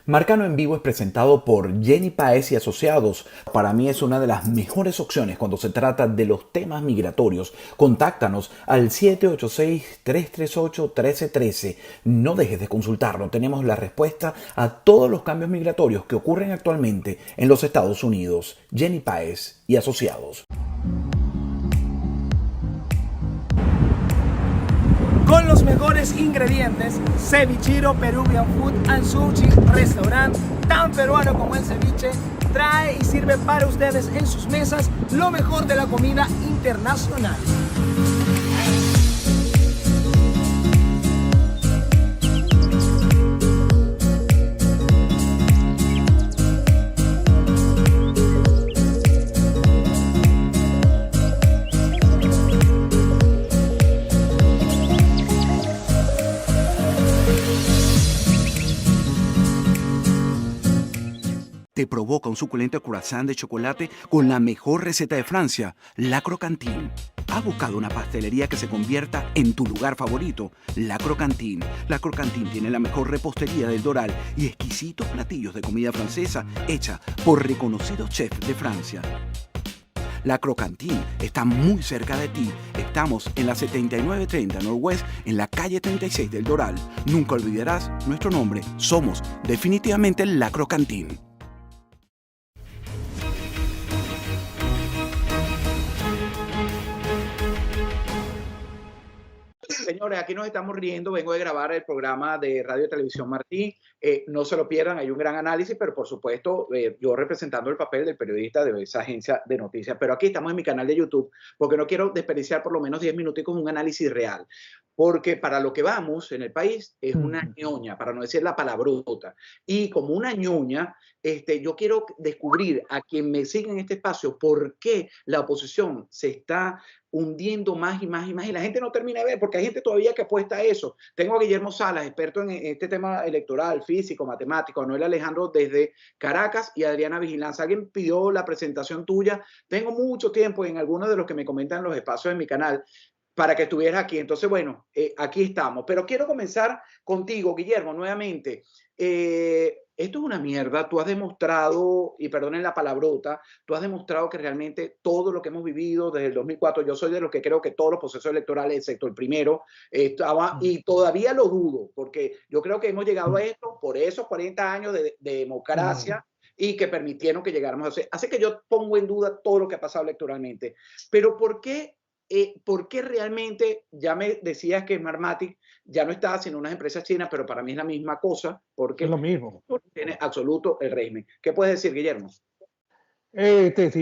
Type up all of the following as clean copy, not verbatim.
Marcano en Vivo es presentado por Jenny Páez y Asociados. Para mí es una de las mejores opciones cuando se trata de los temas migratorios. Contáctanos al 786-338-1313. No dejes de consultarlo. Tenemos la respuesta a todos los cambios migratorios que ocurren actualmente en los Estados Unidos. Jenny Páez y Asociados. Con los mejores ingredientes, Cevichiro Peruvian Food and Sushi Restaurant, tan peruano como el ceviche, trae y sirve para ustedes en sus mesas lo mejor de la comida internacional. Te provoca un suculento croissant de chocolate con la mejor receta de Francia, La Croquantine. ¿Has buscado una pastelería que se convierta en tu lugar favorito? La Croquantine. La Croquantine tiene la mejor repostería del Doral y exquisitos platillos de comida francesa hecha por reconocidos chefs de Francia. La Croquantine está muy cerca de ti. Estamos en la 7930 Northwest, en la calle 36 del Doral. Nunca olvidarás nuestro nombre. Somos definitivamente La Croquantine. Señores, aquí nos estamos riendo. Vengo de grabar el programa de Radio y Televisión Martín. No se lo pierdan, hay un gran análisis, pero por supuesto, yo representando el papel del periodista de esa agencia de noticias. Pero aquí estamos en mi canal de YouTube, porque no quiero desperdiciar por lo menos 10 minutos con un análisis real. Porque para lo que vamos en el país es una ñoña, para no decir la palabrota. Y como una ñoña, yo quiero descubrir a quien me sigue en este espacio por qué la oposición se está hundiendo más y más y más, y la gente no termina de ver, porque hay gente todavía que apuesta a eso. Tengo a Guillermo Salas, experto en este tema electoral, físico, matemático, a Noel Alejandro desde Caracas y Adriana Vigilanza. Alguien pidió la presentación tuya. Tengo mucho tiempo en algunos de los que me comentan en los espacios de mi canal para que estuvieras aquí. Entonces, bueno, aquí estamos. Pero quiero comenzar contigo, Guillermo, nuevamente. Esto es una mierda. Tú has demostrado, y perdonen la palabrota, tú has demostrado que realmente todo lo que hemos vivido desde el 2004, yo soy de los que creo que todos los procesos electorales, excepto el primero, y todavía lo dudo, porque yo creo que hemos llegado a esto por esos 40 años de democracia y que permitieron que llegáramos a hacer. Así que yo pongo en duda todo lo que ha pasado electoralmente. Pero ¿por qué realmente, ya me decías que Smartmatic ya no está haciendo unas empresas chinas, pero para mí es la misma cosa, porque es lo mismo. Tiene absoluto el régimen. ¿Qué puedes decir, Guillermo? Sí,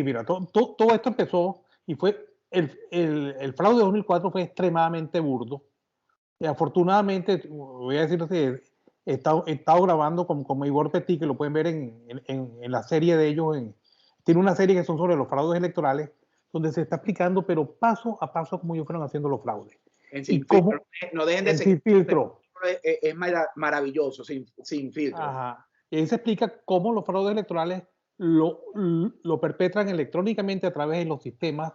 mira, todo esto empezó y fue el fraude de 2004 fue extremadamente burdo. Y afortunadamente, voy a decirlo así, he estado grabando con Ivor Petit, que lo pueden ver en la serie de ellos. Tiene una serie que son sobre los fraudes electorales, donde se está explicando, pero paso a paso, cómo ellos fueron haciendo los fraudes. Sin filtro. No dejen de seguir. Sin filtro. Es maravilloso, sin filtro. Ajá. Y ahí se explica cómo los fraudes electorales lo perpetran electrónicamente a través de los sistemas,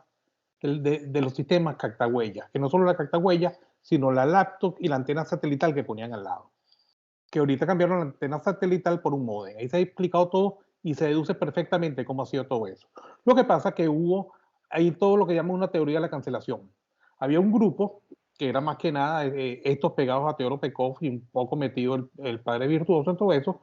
de los sistemas cactahuellas, que no solo la cactahuella, sino la laptop y la antena satelital que ponían al lado. Que ahorita cambiaron la antena satelital por un módem. Ahí se ha explicado todo y se deduce perfectamente cómo ha sido todo eso. Lo que pasa es que hubo ahí todo lo que llaman una teoría de la cancelación. Había un grupo que era más que nada estos pegados a Teodoro Pekov y un poco metido el padre virtuoso en todo eso,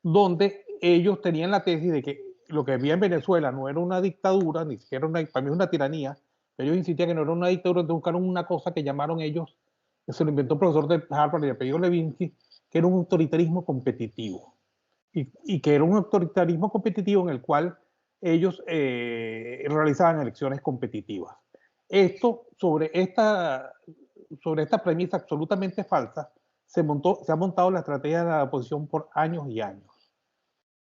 donde ellos tenían la tesis de que lo que había en Venezuela no era una dictadura, ni siquiera para mí es una tiranía, pero ellos insistían que no era una dictadura, entonces buscaron una cosa que llamaron ellos, que se lo inventó un profesor de Harvard de apellido Levinsky, que era un autoritarismo competitivo. Y que era un autoritarismo competitivo en el cual ellos realizaban elecciones competitivas. Sobre esta premisa absolutamente falsa, se ha montado la estrategia de la oposición por años y años.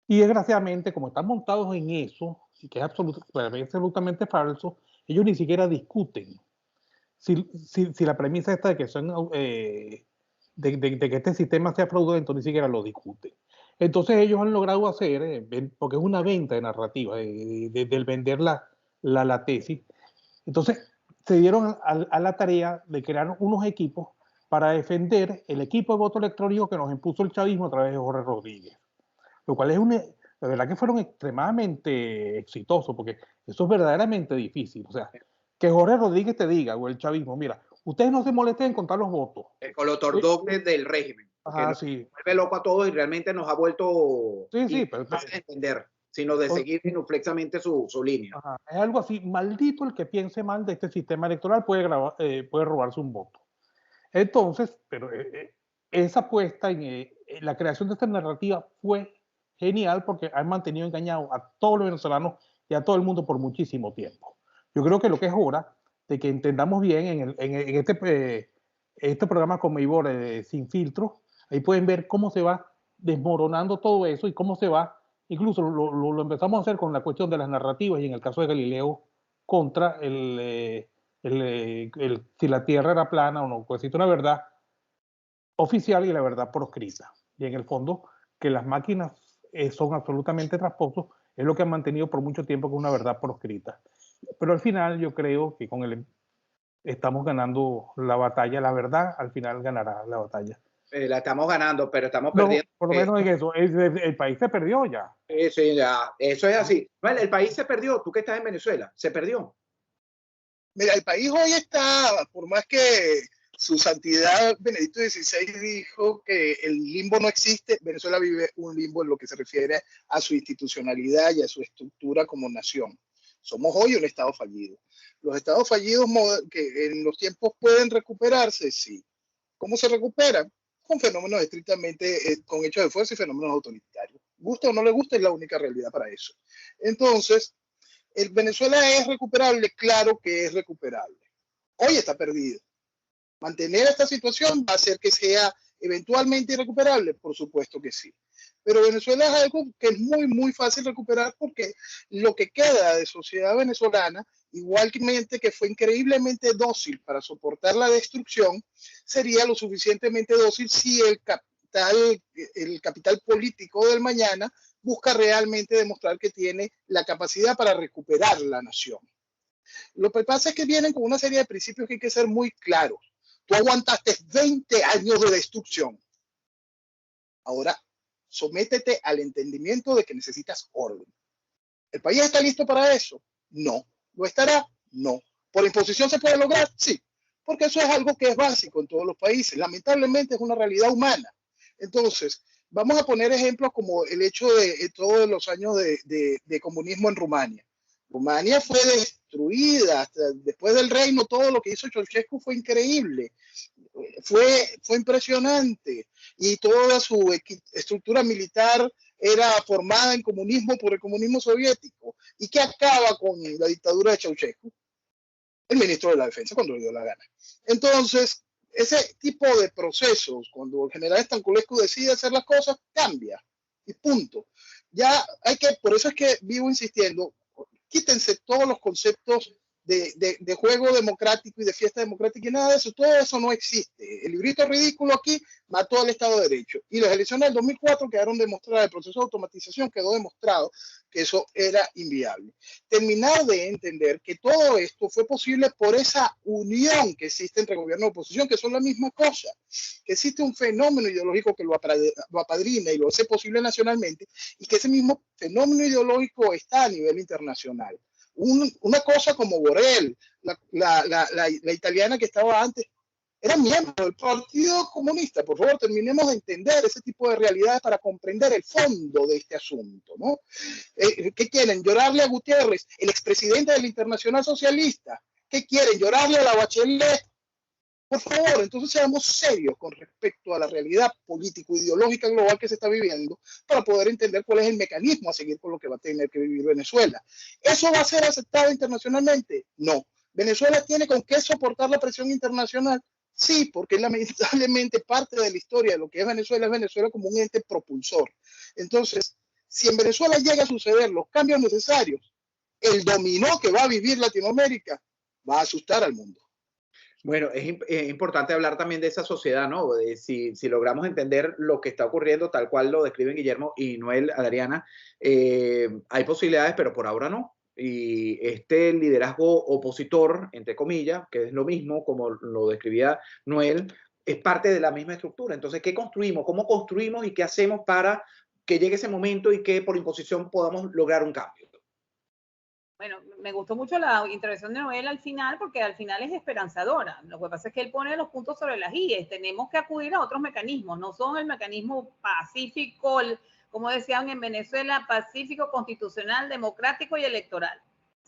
Y desgraciadamente, como están montados en eso, y que es absolutamente falso, ellos ni siquiera discuten. Si la premisa esta de que de que este sistema sea fraudulento, ni siquiera lo discuten. Entonces ellos han logrado hacer, porque es una venta de narrativa, del vender la tesis. Entonces se dieron a la tarea de crear unos equipos para defender el equipo de voto electrónico que nos impuso el chavismo a través de Jorge Rodríguez. lo cual es la verdad que fueron extremadamente exitosos, porque eso es verdaderamente difícil. O sea, que Jorge Rodríguez te diga, o el chavismo, mira, ustedes no se molesten en contar los votos. El colotor doble del régimen, que nos vuelve loco a todos y realmente nos ha vuelto fácil de entender, sino de seguir inuflexamente su línea. Es algo así, maldito el que piense mal de este sistema electoral puede robarse un voto. Entonces, pero esa apuesta en la creación de esta narrativa fue genial porque han mantenido engañados a todos los venezolanos y a todo el mundo por muchísimo tiempo. Yo creo que lo que es hora de que entendamos bien en este programa con Meibor Sin Filtro, ahí pueden ver cómo se va desmoronando todo eso y cómo se va, incluso lo empezamos a hacer con la cuestión de las narrativas y en el caso de Galileo contra si la Tierra era plana o no, pues existe una verdad oficial y la verdad proscrita. Y en el fondo, que las máquinas son absolutamente tramposos, es lo que han mantenido por mucho tiempo con una verdad proscrita. Pero al final yo creo que estamos ganando la batalla, la verdad al final ganará la batalla. La estamos ganando, pero estamos perdiendo. Por lo menos en eso, el país se perdió ya. Sí, ya, eso es así. Bueno, el país se perdió, tú que estás en Venezuela, se perdió. Mira, el país hoy está, por más que su santidad Benedicto XVI dijo que el limbo no existe, Venezuela vive un limbo en lo que se refiere a su institucionalidad y a su estructura como nación. Somos hoy un estado fallido. Los estados fallidos que en los tiempos pueden recuperarse, sí. ¿Cómo se recuperan? Con fenómenos estrictamente, con hechos de fuerza y fenómenos autoritarios. Gusta o no le gusta, es la única realidad para eso. Entonces, ¿el Venezuela es recuperable? Claro que es recuperable. Hoy está perdido. ¿Mantener esta situación va a hacer que sea eventualmente irrecuperable? Por supuesto que sí. Pero Venezuela es algo que es muy, muy fácil recuperar porque lo que queda de sociedad venezolana, igualmente que fue increíblemente dócil para soportar la destrucción, sería lo suficientemente dócil si el capital político del mañana busca realmente demostrar que tiene la capacidad para recuperar la nación. Lo que pasa es que vienen con una serie de principios que hay que ser muy claros. Tú aguantaste 20 años de destrucción. Ahora, sométete al entendimiento de que necesitas orden. ¿El país está listo para eso? No. ¿Lo estará? No. ¿Por imposición se puede lograr? Sí. Porque eso es algo que es básico en todos los países. Lamentablemente es una realidad humana. Entonces, vamos a poner ejemplos como el hecho de todos los años de comunismo en Rumania. Rumania fue destruida, hasta después del reino todo lo que hizo Ceausescu fue increíble, fue impresionante y toda su estructura militar era formada en comunismo por el comunismo soviético. ¿Y qué acaba con la dictadura de Ceausescu? El ministro de la Defensa cuando le dio la gana. Entonces, ese tipo de procesos, cuando el general Stanculescu decide hacer las cosas, cambia y punto. Ya hay que, por eso es que vivo insistiendo, quítense todos los conceptos de juego democrático y de fiesta democrática y nada de eso, todo eso no existe. El librito ridículo aquí mató al Estado de Derecho y las elecciones del 2004 quedaron demostradas, el proceso de automatización quedó demostrado que eso era inviable. Terminar de entender que todo esto fue posible por esa unión que existe entre gobierno y oposición, que son la misma cosa, que existe un fenómeno ideológico que lo apadrina y lo hace posible nacionalmente y que ese mismo fenómeno ideológico está a nivel internacional. Una cosa como Borrell, la italiana que estaba antes, era miembro del Partido Comunista. Por favor, terminemos de entender ese tipo de realidades para comprender el fondo de este asunto, ¿no? ¿Qué quieren? ¿Llorarle a Gutiérrez, el expresidente del Internacional Socialista? ¿Qué quieren? ¿Llorarle a la Bachelet? Por favor, entonces seamos serios con respecto a la realidad político-ideológica global que se está viviendo para poder entender cuál es el mecanismo a seguir con lo que va a tener que vivir Venezuela. ¿Eso va a ser aceptado internacionalmente? No. ¿Venezuela tiene con qué soportar la presión internacional? Sí, porque lamentablemente parte de la historia de lo que es Venezuela como un ente propulsor. Entonces, si en Venezuela llega a suceder los cambios necesarios, el dominó que va a vivir Latinoamérica va a asustar al mundo. Bueno, es importante hablar también de esa sociedad, ¿no? De si logramos entender lo que está ocurriendo, tal cual lo describen Guillermo y Noel, Adriana, hay posibilidades, pero por ahora no. Y este liderazgo opositor, entre comillas, que es lo mismo como lo describía Noel, es parte de la misma estructura. Entonces, ¿qué construimos? ¿Cómo construimos y qué hacemos para que llegue ese momento y que por imposición podamos lograr un cambio. Bueno, me gustó mucho la intervención de Noel al final, porque al final es esperanzadora. Lo que pasa es que él pone los puntos sobre las IES. Tenemos que acudir a otros mecanismos, no son el mecanismo pacífico, como decían en Venezuela, pacífico, constitucional, democrático y electoral.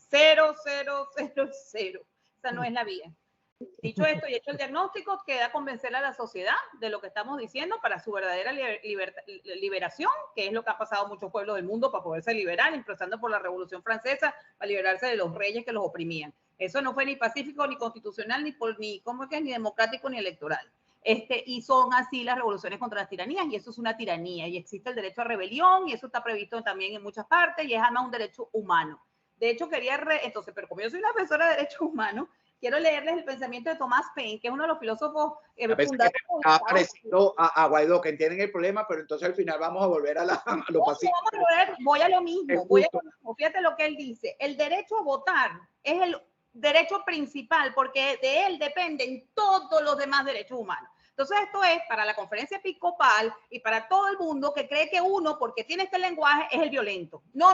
0, 0, 0, 0. Esa no es la vía. Dicho esto y hecho el diagnóstico, queda convencer a la sociedad de lo que estamos diciendo para su verdadera liberación, que es lo que ha pasado a muchos pueblos del mundo para poderse liberar, empezando por la Revolución Francesa, para liberarse de los reyes que los oprimían. Eso no fue ni pacífico, ni constitucional, ni democrático, ni electoral. Y son así las revoluciones contra las tiranías, y eso es una tiranía, y existe el derecho a rebelión, y eso está previsto también en muchas partes, y es además un derecho humano. De hecho, entonces, pero como yo soy una profesora de derechos humanos, quiero leerles el pensamiento de Thomas Paine, que es uno de los filósofos fundadores. Está parecido a Guaidó, que entienden el problema, pero entonces al final vamos a volver a lo pacífico. Voy a lo mismo. Fíjate lo que él dice. El derecho a votar es el derecho principal, porque de él dependen todos los demás derechos humanos. Entonces esto es para la conferencia episcopal y para todo el mundo que cree que uno, porque tiene este lenguaje, es el violento. No.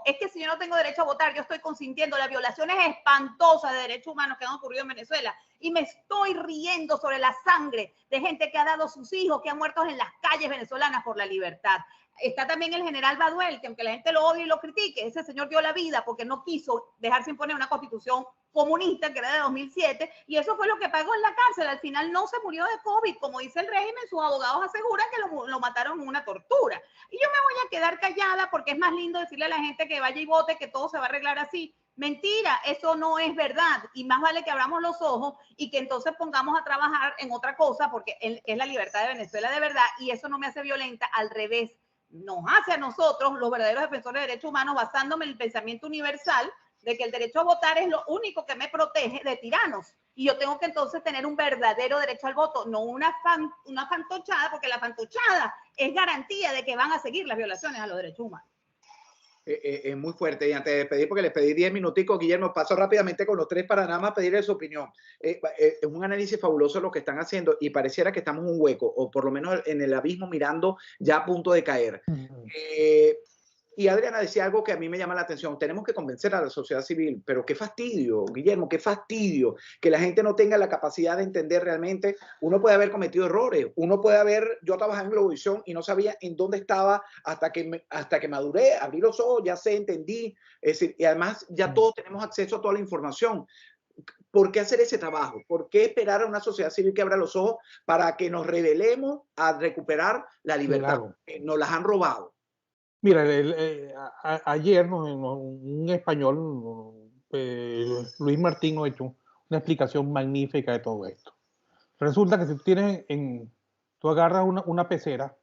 Es que si yo no tengo derecho a votar, yo estoy consintiendo las violaciones espantosas de derechos humanos que han ocurrido en Venezuela. Y me estoy riendo sobre la sangre de gente que ha dado sus hijos, que han muerto en las calles venezolanas por la libertad. Está también el general Baduel, que aunque la gente lo odie y lo critique, ese señor dio la vida porque no quiso dejarse imponer una constitución comunista que era de 2007, y eso fue lo que pagó en la cárcel. Al final no se murió de COVID, como dice el régimen, sus abogados aseguran que lo mataron en una tortura. Y yo me voy a quedar callada porque es más lindo decirle a la gente que vaya y vote, que todo se va a arreglar así. Mentira, eso no es verdad, y más vale que abramos los ojos y que entonces pongamos a trabajar en otra cosa, porque es la libertad de Venezuela de verdad, y eso no me hace violenta, al revés, nos hace a nosotros, los verdaderos defensores de derechos humanos, basándome en el pensamiento universal de que el derecho a votar es lo único que me protege de tiranos. Y yo tengo que entonces tener un verdadero derecho al voto, no una fantochada, porque la fantochada es garantía de que van a seguir las violaciones a los derechos humanos. Es muy fuerte. Y antes de despedir, porque les pedí 10 minuticos, Guillermo, paso rápidamente con los tres para nada más pedirle su opinión. Es un análisis fabuloso lo que están haciendo y pareciera que estamos en un hueco, o por lo menos en el abismo mirando ya a punto de caer. Y Adriana decía algo que a mí me llama la atención. Tenemos que convencer a la sociedad civil, pero qué fastidio, Guillermo, qué fastidio que la gente no tenga la capacidad de entender realmente. Uno puede haber cometido errores, yo trabajaba en Globovisión y no sabía en dónde estaba hasta que maduré, abrí los ojos, ya sé, entendí. Es decir, y además ya todos tenemos acceso a toda la información. ¿Por qué hacer ese trabajo? ¿Por qué esperar a una sociedad civil que abra los ojos para que nos rebelemos a recuperar la libertad? Claro. Nos las han robado. Mira, ayer un español, Luis Martín, nos ha hecho una explicación magnífica de todo esto. Resulta que si tú agarras una pecera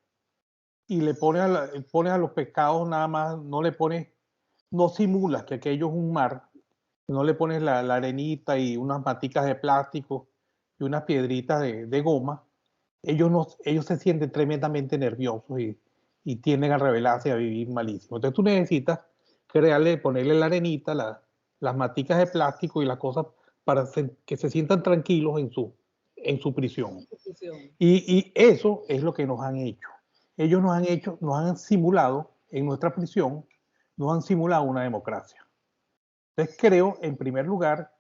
y le pones a los pescados nada más, no simulas que aquello es un mar, no le pones la arenita y unas maticas de plástico y unas piedritas de goma, ellos se sienten tremendamente nerviosos y tienden a rebelarse y a vivir malísimo. Entonces tú necesitas ponerle la arenita, las maticas de plástico y las cosas para que se sientan tranquilos en su prisión. Y eso es lo que nos han hecho. Ellos nos han simulado en nuestra prisión, nos han simulado una democracia. Entonces creo, en primer lugar,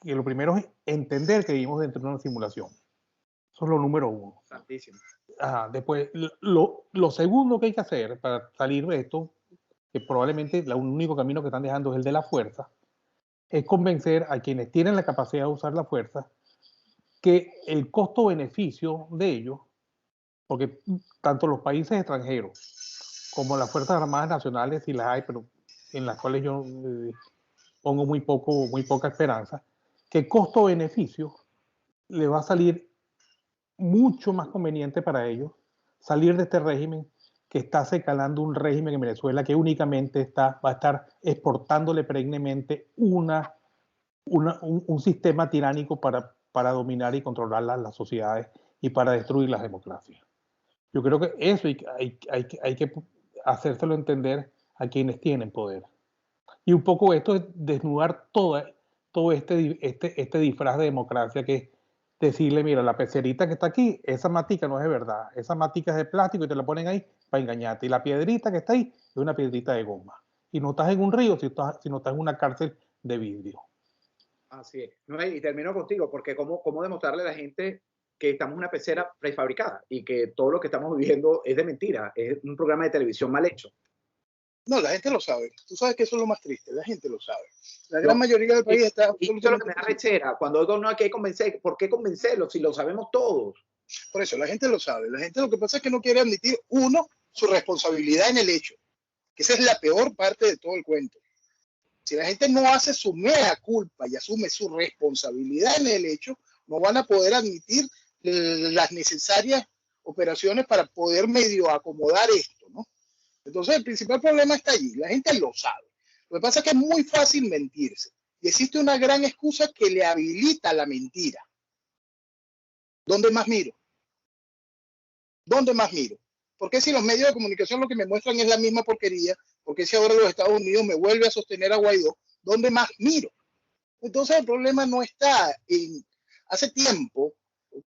que lo primero es entender que vivimos dentro de una simulación. Eso es lo número uno. Santísimo. Después, lo segundo que hay que hacer para salir de esto, que probablemente el único camino que están dejando es el de la fuerza, es convencer a quienes tienen la capacidad de usar la fuerza que el costo-beneficio de ello, porque tanto los países extranjeros como las Fuerzas Armadas Nacionales, si las hay, pero en las cuales yo pongo muy poca esperanza, que el costo-beneficio le va a salir mucho más conveniente para ellos salir de este régimen que está secalando un régimen en Venezuela que únicamente va a estar exportándole perennemente un sistema tiránico para dominar y controlar las sociedades y para destruir las democracias. Yo creo que eso hay que hacérselo entender a quienes tienen poder. Y un poco esto es desnudar todo este disfraz de democracia que decirle, mira, la pecerita que está aquí, esa matica no es de verdad, esa matica es de plástico y te la ponen ahí para engañarte. Y la piedrita que está ahí es una piedrita de goma. Y no estás en un río, sino estás en una cárcel de vidrio. Así es. No, y termino contigo, porque ¿cómo demostrarle a la gente que estamos en una pecera prefabricada y que todo lo que estamos viviendo es de mentira? Es un programa de televisión mal hecho. No, la gente lo sabe. Tú sabes que eso es lo más triste. La gente lo sabe. La gran mayoría del país está... Y eso es lo que me da rechera. Cuando digo, no hay que convencer, ¿por qué convencerlos si lo sabemos todos? Por eso, la gente lo sabe. La gente lo que pasa es que no quiere admitir, uno, su responsabilidad en el hecho. Que esa es la peor parte de todo el cuento. Si la gente no hace su mea culpa y asume su responsabilidad en el hecho, no van a poder admitir las necesarias operaciones para poder medio acomodar esto, ¿no? Entonces, el principal problema está allí. La gente lo sabe. Lo que pasa es que es muy fácil mentirse. Y existe una gran excusa que le habilita la mentira. ¿Dónde más miro? ¿Dónde más miro? ¿Por qué si los medios de comunicación lo que me muestran es la misma porquería? ¿Por qué si ahora los Estados Unidos me vuelve a sostener a Guaidó? ¿Dónde más miro? Entonces, el problema no está en... Hace tiempo,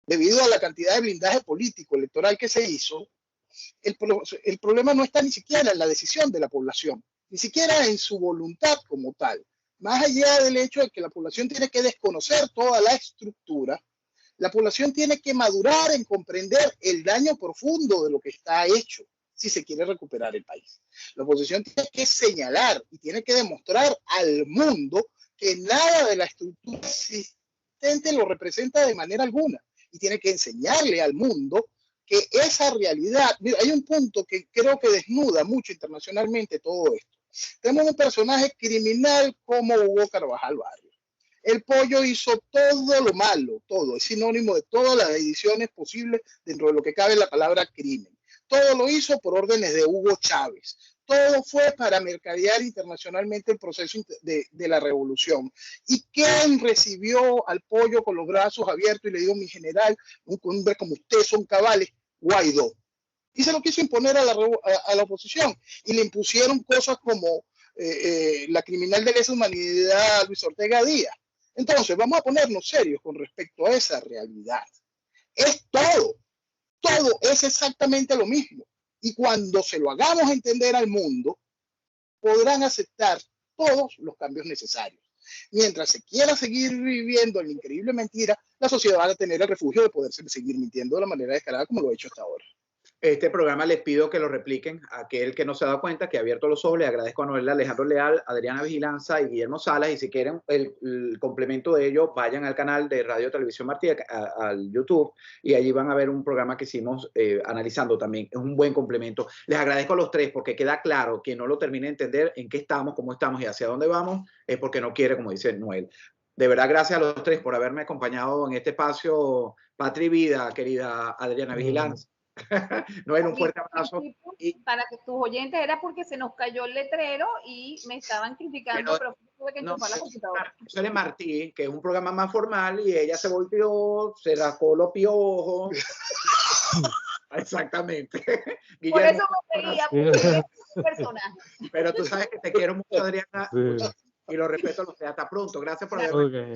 debido a la cantidad de blindaje político electoral que se hizo, el problema no está ni siquiera en la decisión de la población, ni siquiera en su voluntad como tal. Más allá del hecho de que la población tiene que desconocer toda la estructura, la población tiene que madurar en comprender el daño profundo de lo que está hecho si se quiere recuperar el país. La oposición tiene que señalar y tiene que demostrar al mundo que nada de la estructura existente lo representa de manera alguna y tiene que enseñarle al mundo que esa realidad, mira, hay un punto que creo que desnuda mucho internacionalmente todo esto. Tenemos un personaje criminal como Hugo Carvajal Barrios. El pollo hizo todo lo malo, todo, es sinónimo de todas las ediciones posibles dentro de lo que cabe la palabra crimen. Todo lo hizo por órdenes de Hugo Chávez. Todo fue para mercadear internacionalmente el proceso de la revolución. ¿Y quién recibió al pollo con los brazos abiertos y le dijo, mi general, un hombre como usted son cabales? Guaidó. Y se lo quiso imponer a la oposición. Y le impusieron cosas como la criminal de lesa humanidad Luis Ortega Díaz. Entonces, vamos a ponernos serios con respecto a esa realidad. Es todo. Todo es exactamente lo mismo. Y cuando se lo hagamos entender al mundo, podrán aceptar todos los cambios necesarios. Mientras se quiera seguir viviendo en la increíble mentira, la sociedad va a tener el refugio de poder seguir mintiendo de la manera descarada como lo ha hecho hasta ahora. Este programa les pido que lo repliquen. Aquel que no se ha dado cuenta, que ha abierto los ojos, le agradezco a Noel Alejandro Leal, Adriana Vigilanza y Guillermo Salas. Y si quieren el complemento de ello, vayan al canal de Radio Televisión Martí, al YouTube, y allí van a ver un programa que hicimos analizando también. Es un buen complemento. Les agradezco a los tres porque queda claro que no lo termine de entender en qué estamos, cómo estamos y hacia dónde vamos, es porque no quiere, como dice Noel. De verdad, gracias a los tres por haberme acompañado en este espacio. Patria y vida, querida Adriana Vigilanza. No era un fuerte abrazo. Para que tus oyentes era porque se nos cayó el letrero y me estaban criticando, pero tuve que enchufar la computadora. Eso es Martí, que es un programa más formal y ella se volteó, se rascó los piojos. Exactamente. Guillermo, por eso me reía, porque es un personaje. Pero tú sabes que te quiero mucho, Adriana, y lo respeto a los tres. Hasta pronto. Gracias por haberme.